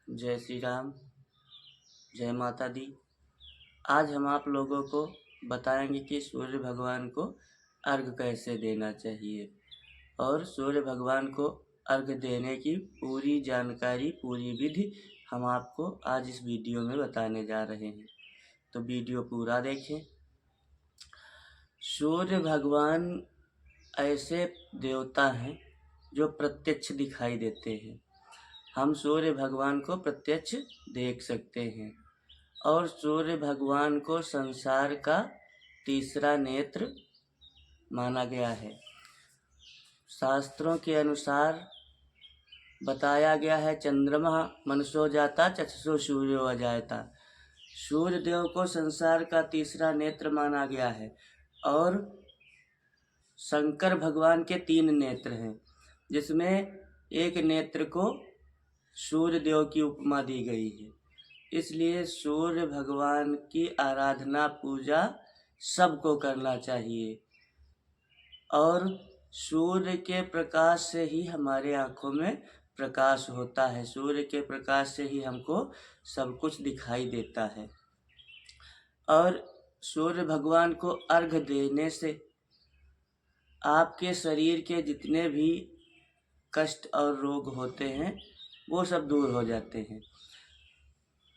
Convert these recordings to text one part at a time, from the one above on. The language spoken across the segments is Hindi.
जय श्री राम, जय माता दी। आज हम आप लोगों को बताएंगे कि सूर्य भगवान को अर्घ कैसे देना चाहिए और सूर्य भगवान को अर्घ देने की पूरी जानकारी, पूरी विधि हम आपको आज इस वीडियो में बताने जा रहे हैं। तो वीडियो पूरा देखें। सूर्य भगवान ऐसे देवता हैं जो प्रत्यक्ष दिखाई देते हैं। हम सूर्य भगवान को प्रत्यक्ष देख सकते हैं और सूर्य भगवान को संसार का तीसरा नेत्र माना गया है। शास्त्रों के अनुसार बताया गया है, चंद्रमा मनसो जाता चक्षुषो सूर्यो अजायता। सूर्य देव को संसार का तीसरा नेत्र माना गया है और शंकर भगवान के 3 नेत्र हैं, जिसमें एक नेत्र को सूर्य देव की उपमा दी गई है। इसलिए सूर्य भगवान की आराधना, पूजा सबको करना चाहिए और सूर्य के प्रकाश से ही हमारे आँखों में प्रकाश होता है। सूर्य के प्रकाश से ही हमको सब कुछ दिखाई देता है और सूर्य भगवान को अर्घ देने से आपके शरीर के जितने भी कष्ट और रोग होते हैं वो सब दूर हो जाते हैं।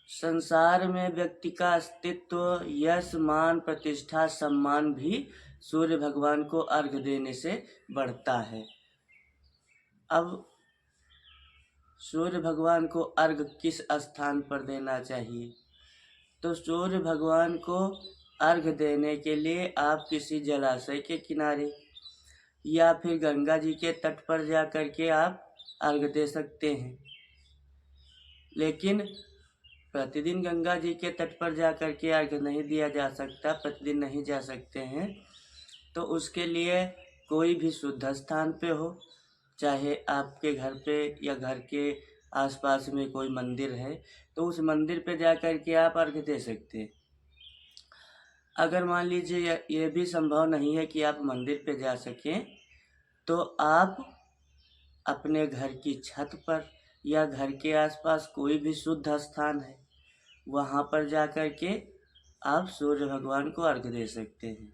संसार में व्यक्ति का अस्तित्व, यश, मान, प्रतिष्ठा, सम्मान भी सूर्य भगवान को अर्घ देने से बढ़ता है। अब सूर्य भगवान को अर्घ किस स्थान पर देना चाहिए? तो सूर्य भगवान को अर्घ देने के लिए आप किसी जलाशय के किनारे या फिर गंगा जी के तट पर जा कर के आप अर्घ दे सकते हैं। लेकिन प्रतिदिन गंगा जी के तट पर जा कर के अर्घ नहीं दिया जा सकता, प्रतिदिन नहीं जा सकते हैं। तो उसके लिए कोई भी शुद्ध स्थान पे हो, चाहे आपके घर पे या घर के आसपास में कोई मंदिर है तो उस मंदिर पे जा कर के आप अर्घ दे सकते हैं। अगर मान लीजिए ये भी संभव नहीं है कि आप मंदिर पे जा सकें, तो आप अपने घर की छत पर या घर के आसपास कोई भी शुद्ध स्थान है वहाँ पर जा कर के आप सूर्य भगवान को अर्घ दे सकते हैं।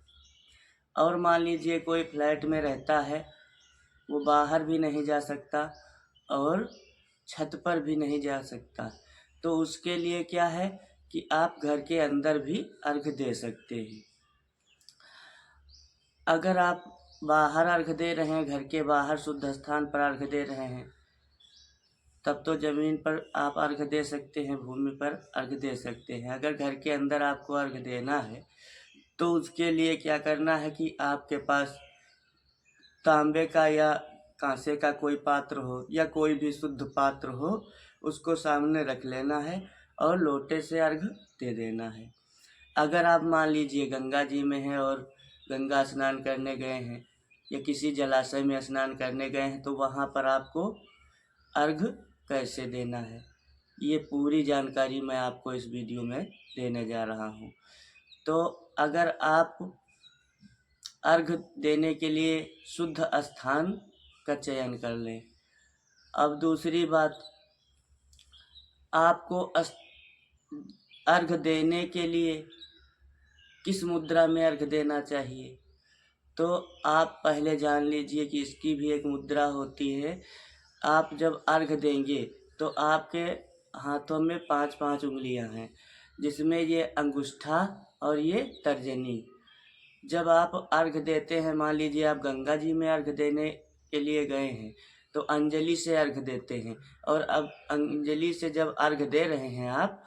और मान लीजिए कोई फ्लैट में रहता है, वो बाहर भी नहीं जा सकता और छत पर भी नहीं जा सकता, तो उसके लिए क्या है कि आप घर के अंदर भी अर्घ दे सकते हैं। अगर आप बाहर अर्घ दे रहे हैं, घर के बाहर शुद्ध स्थान पर अर्घ दे रहे हैं, तब तो ज़मीन पर आप अर्घ दे सकते हैं, भूमि पर अर्घ दे सकते हैं। अगर घर के अंदर आपको अर्घ देना है तो उसके लिए क्या करना है कि आपके पास तांबे का या कांसे का कोई पात्र हो या कोई भी शुद्ध पात्र हो, उसको सामने रख लेना है और लोटे से अर्घ दे देना है। अगर आप मान लीजिए गंगा जी में हैं और गंगा स्नान करने गए हैं या किसी जलाशय में स्नान करने गए हैं, तो वहाँ पर आपको अर्घ कैसे देना है, ये पूरी जानकारी मैं आपको इस वीडियो में देने जा रहा हूँ। तो अगर आप अर्घ देने के लिए शुद्ध स्थान का चयन कर लें। अब दूसरी बात, आपको अर्घ देने के लिए किस मुद्रा में अर्घ देना चाहिए, तो आप पहले जान लीजिए कि इसकी भी एक मुद्रा होती है। आप जब अर्घ देंगे तो आपके हाथों में 5-5 उंगलियां हैं, जिसमें ये अंगूठा और ये तर्जनी। जब आप अर्घ देते हैं, मान लीजिए आप गंगा जी में अर्घ देने के लिए गए हैं तो अंजलि से अर्घ देते हैं, और अब अंजलि से जब अर्घ दे रहे हैं आप,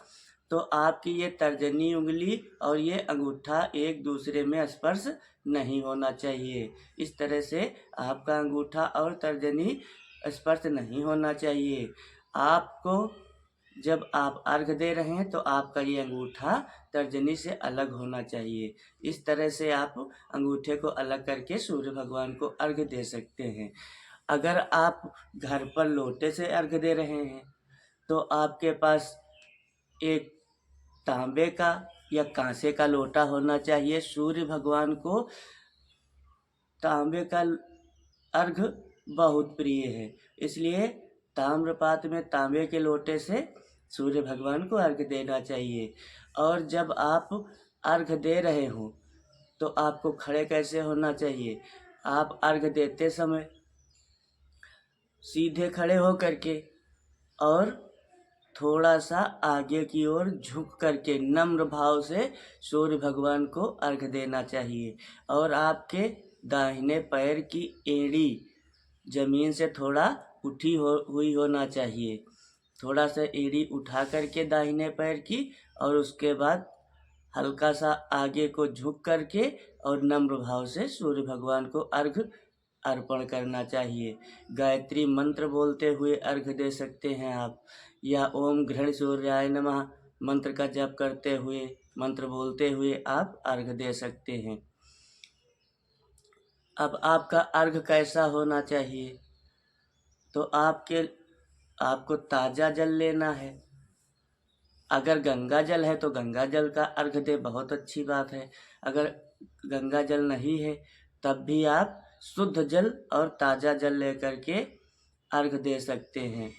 तो आपकी ये तर्जनी उंगली और ये अंगूठा एक दूसरे में स्पर्श नहीं होना चाहिए। इस तरह से आपका अंगूठा और तर्जनी स्पर्श नहीं होना चाहिए। आपको जब आप अर्घ दे रहे हैं तो आपका ये अंगूठा तर्जनी से अलग होना चाहिए। इस तरह से आप अंगूठे को अलग करके सूर्य भगवान को अर्घ दे सकते हैं। अगर आप घर पर लोटे से अर्घ दे रहे हैं तो आपके पास एक तांबे का या कांसे का लोटा होना चाहिए। सूर्य भगवान को तांबे का अर्घ बहुत प्रिय है, इसलिए ताम्रपात्र में तांबे के लोटे से सूर्य भगवान को अर्घ देना चाहिए। और जब आप अर्घ दे रहे हो तो आपको खड़े कैसे होना चाहिए? आप अर्घ देते समय सीधे खड़े हो करके और थोड़ा सा आगे की ओर झुक करके नम्र भाव से सूर्य भगवान को अर्घ देना चाहिए। और आपके दाहिने पैर की एड़ी जमीन से थोड़ा उठी हुई होना चाहिए। थोड़ा सा एड़ी उठा करके दाहिने पैर की, और उसके बाद हल्का सा आगे को झुक करके और नम्र भाव से सूर्य भगवान को अर्घ अर्पण करना चाहिए। गायत्री मंत्र बोलते हुए अर्घ दे सकते हैं आप, या ओम घृण सूर्याय नमः मंत्र का जप करते हुए, मंत्र बोलते हुए आप अर्घ दे सकते हैं। अब आपका अर्घ कैसा होना चाहिए? तो आपको ताज़ा जल लेना है। अगर गंगा जल है तो गंगा जल का अर्घ दे, बहुत अच्छी बात है। अगर गंगा जल नहीं है तब भी आप शुद्ध जल और ताज़ा जल लेकर के अर्घ दे सकते हैं।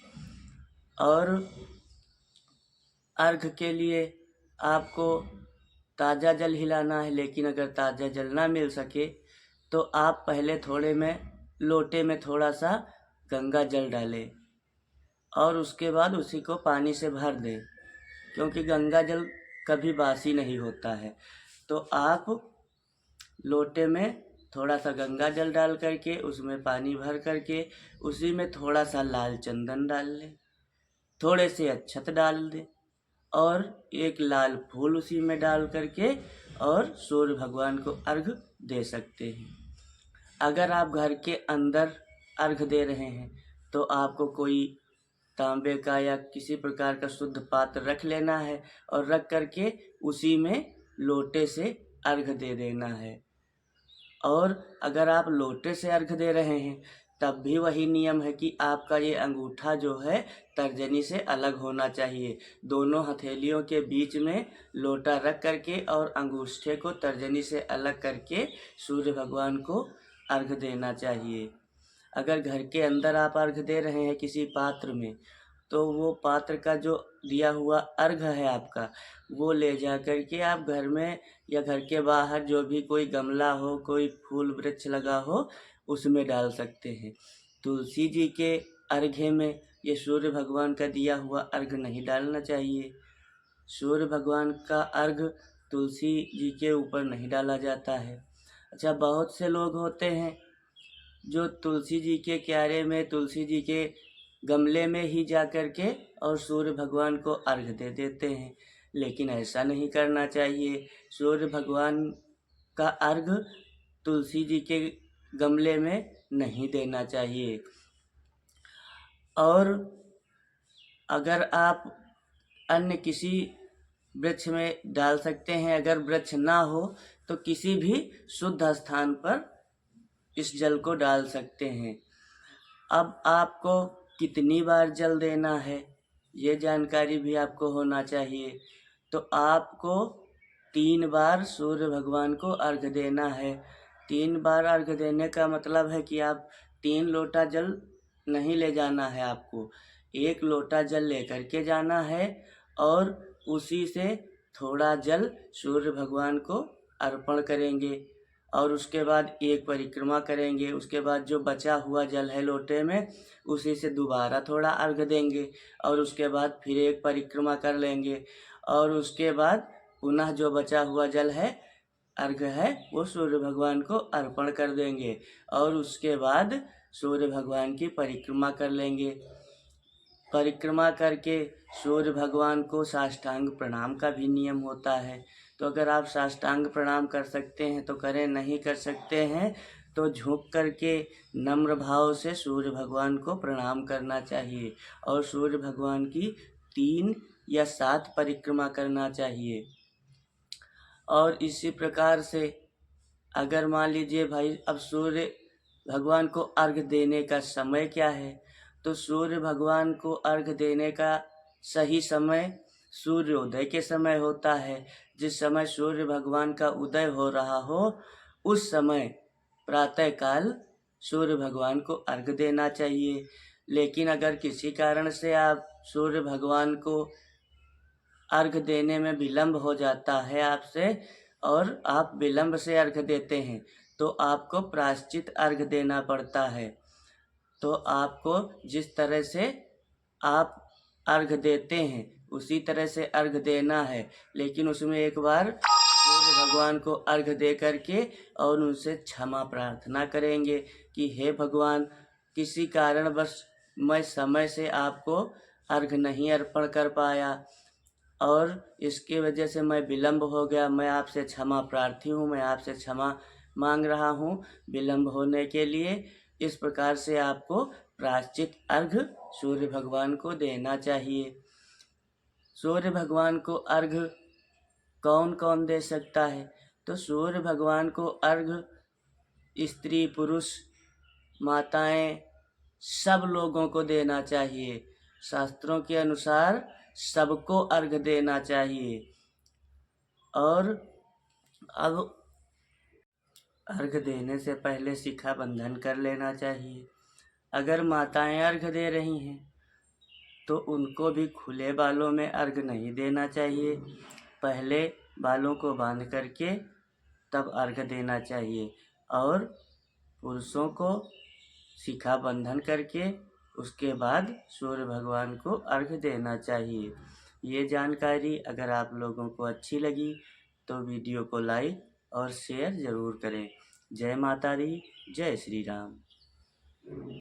और अर्घ के लिए आपको ताज़ा जल हिलाना है, लेकिन अगर ताज़ा जल ना मिल सके तो आप पहले लोटे में थोड़ा सा गंगा जल डालें और उसके बाद उसी को पानी से भर दें, क्योंकि गंगा जल कभी बासी नहीं होता है। तो आप लोटे में थोड़ा सा गंगा जल डाल करके उसमें पानी भर करके उसी में थोड़ा सा लाल चंदन डाल लें, थोड़े से अक्षत डाल दें और एक लाल फूल उसी में डाल करके और सूर्य भगवान को अर्घ दे सकते हैं। अगर आप घर के अंदर अर्घ दे रहे हैं तो आपको कोई तांबे का या किसी प्रकार का शुद्ध पात्र रख लेना है और रख करके उसी में लोटे से अर्घ दे देना है। और अगर आप लोटे से अर्घ दे रहे हैं तब भी वही नियम है कि आपका ये अंगूठा जो है तर्जनी से अलग होना चाहिए। दोनों हथेलियों के बीच में लोटा रख करके और अंगूठे को तर्जनी से अलग करके सूर्य भगवान को अर्घ देना चाहिए। अगर घर के अंदर आप अर्घ दे रहे हैं किसी पात्र में, तो वो पात्र का जो दिया हुआ अर्घ है आपका, वो ले जा करके आप घर में या घर के बाहर जो भी कोई गमला हो, कोई फूल वृक्ष लगा हो, उसमें डाल सकते हैं। तुलसी जी के अर्घे में ये सूर्य भगवान का दिया हुआ अर्घ नहीं डालना चाहिए। सूर्य भगवान का अर्घ तुलसी जी के ऊपर नहीं डाला जाता है। अच्छा, बहुत से लोग होते हैं जो तुलसी जी के क्यारे में, तुलसी जी के गमले में ही जा कर के और सूर्य भगवान को अर्घ दे देते हैं, लेकिन ऐसा नहीं करना चाहिए। सूर्य भगवान का अर्घ तुलसी जी के गमले में नहीं देना चाहिए। और अगर आप अन्य किसी वृक्ष में डाल सकते हैं, अगर वृक्ष ना हो तो किसी भी शुद्ध स्थान पर इस जल को डाल सकते हैं। अब आपको कितनी बार जल देना है ये जानकारी भी आपको होना चाहिए। तो आपको 3 बार सूर्य भगवान को अर्घ देना है। 3 बार अर्घ देने का मतलब है कि आप 3 लोटा जल नहीं ले जाना है, आपको 1 लोटा जल लेकर के जाना है और उसी से थोड़ा जल सूर्य भगवान को अर्पण करेंगे और उसके बाद एक परिक्रमा करेंगे। उसके बाद जो बचा हुआ जल है लोटे में, उसी से दोबारा थोड़ा अर्घ देंगे और उसके बाद फिर एक परिक्रमा कर लेंगे और उसके बाद पुनः जो बचा हुआ जल है, अर्घ है, वो सूर्य भगवान को अर्पण कर देंगे और उसके बाद सूर्य भगवान की परिक्रमा कर लेंगे। परिक्रमा करके सूर्य भगवान को साष्टांग प्रणाम का भी नियम होता है। तो अगर आप साष्टांग प्रणाम कर सकते हैं तो करें, नहीं कर सकते हैं तो झुक करके नम्र भाव से सूर्य भगवान को प्रणाम करना चाहिए और सूर्य भगवान की 3 या 7 परिक्रमा करना चाहिए। और इसी प्रकार से अगर मान लीजिए भाई अब सूर्य भगवान को अर्घ देने का समय क्या है, तो सूर्य भगवान को अर्घ देने का सही समय सूर्योदय के समय होता है। जिस समय सूर्य भगवान का उदय हो रहा हो उस समय प्रातःकाल सूर्य भगवान को अर्घ देना चाहिए। लेकिन अगर किसी कारण से आप सूर्य भगवान को अर्घ देने में विलम्ब हो जाता है आपसे और आप विलम्ब से अर्घ देते हैं तो आपको प्रायश्चित अर्घ देना पड़ता है। तो आपको जिस तरह से आप अर्घ देते हैं उसी तरह से अर्घ देना है, लेकिन उसमें एक बार सूर्य भगवान को अर्घ दे करके और उनसे क्षमा प्रार्थना करेंगे कि हे भगवान, किसी कारणवश मैं समय से आपको अर्घ नहीं अर्पण कर पाया और इसकी वजह से मैं विलम्ब हो गया। मैं आपसे क्षमा प्रार्थी हूँ, मैं आपसे क्षमा मांग रहा हूँ विलम्ब होने के लिए। इस प्रकार से आपको प्रायश्चित अर्घ सूर्य भगवान को देना चाहिए। सूर्य भगवान को अर्घ कौन कौन दे सकता है? तो सूर्य भगवान को अर्घ स्त्री पुरुष माताएं सब लोगों को देना चाहिए। शास्त्रों के अनुसार सबको अर्घ देना चाहिए। और अब अर्घ देने से पहले शिखा बंधन कर लेना चाहिए। अगर माताएं अर्घ दे रही हैं तो उनको भी खुले बालों में अर्घ नहीं देना चाहिए। पहले बालों को बांध करके तब अर्घ देना चाहिए और पुरुषों को शिखा बंधन करके उसके बाद सूर्य भगवान को अर्घ देना चाहिए। ये जानकारी अगर आप लोगों को अच्छी लगी तो वीडियो को लाइक और शेयर ज़रूर करें। जय माता दी, जय श्री राम।